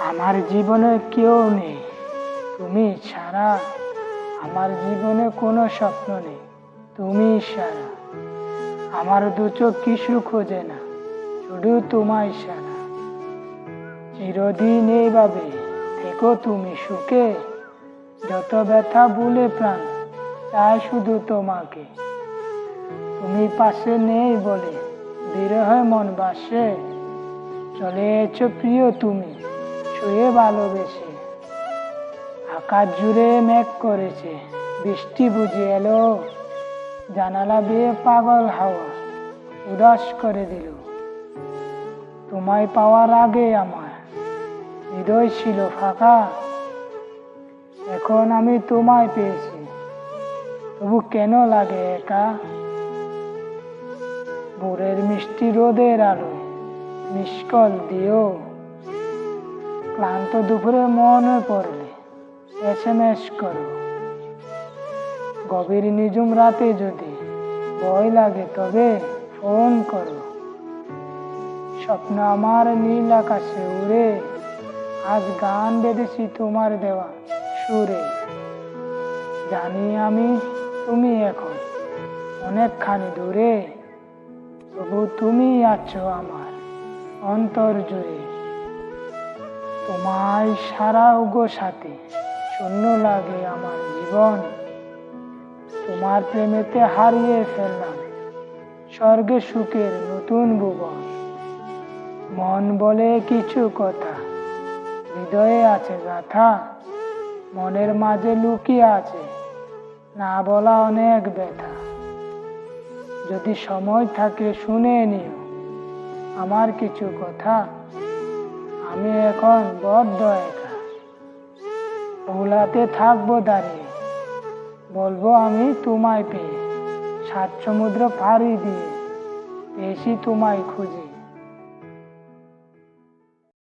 আমার জীবনে কেউ নেই, তুমি ছাড়া। আমার জীবনে কোনো স্বপ্ন নেই, তুমি ছাড়া। আমার দু চোখ কিছু খোঁজে না, শুধু তোমায় ছাড়া। চিরদিন এইভাবে থেকো তুমি সুখে, যত ব্যথা ভুলে প্রাণ চায় শুধু তোমাকে। তুমি পাশে নেই বলে বিরহে মন বাসে, চলে এসো প্রিয় তুমি ছুঁয়ে ভালোবেসে। আকাশ জুড়ে মেঘ করেছে, বৃষ্টি বুঝে এলো, জানালা দিয়ে পাগল হাওয়া উদাস করে দিল। তোমায় পাওয়ার আগে আমার হৃদয় ছিল ফাঁকা, এখন আমি তোমায় পেয়েছি, তবু কেন লাগে একা। ভোরের মিষ্টি রোদের আলোয় মিসকল দিও, ক্লান্ত দুপুরে মনে পড়লে SMS করো। গভীর নিঝুম রাতে যদি ভয় লাগে তবে ফোন করো। স্বপ্ন আমার নীল আকাশে উড়ে, আজ গান বেঁধেছি তোমার দেওয়া সুরে। জানি আমি তুমি এখন অনেকখানি দূরে, তবু তুমি আছো আমার অন্তর জুড়ে। তোমায় সারা উগো সাথে শূন্য লাগে আমার জীবন, তোমার প্রেমেতে হারিয়ে ফেললাম স্বর্গে সুখের নতুন ভুবন। মন বলে কিছু কথা, হৃদয়ে আছে গাথা, মনের মাঝে লুকিয়ে আছে না বলা অনেক ব্যথা। যদি সময় থাকে শুনে নিও আমার কিছু কথা, আমি এখন বড্ড একা। ভোলাতে থাকবো দাঁড়িয়ে, বলবো আমি তোমায় পেয়ে, সাত সমুদ্র পাড়ি দিয়ে পেয়েছি তোমায় খুঁজে।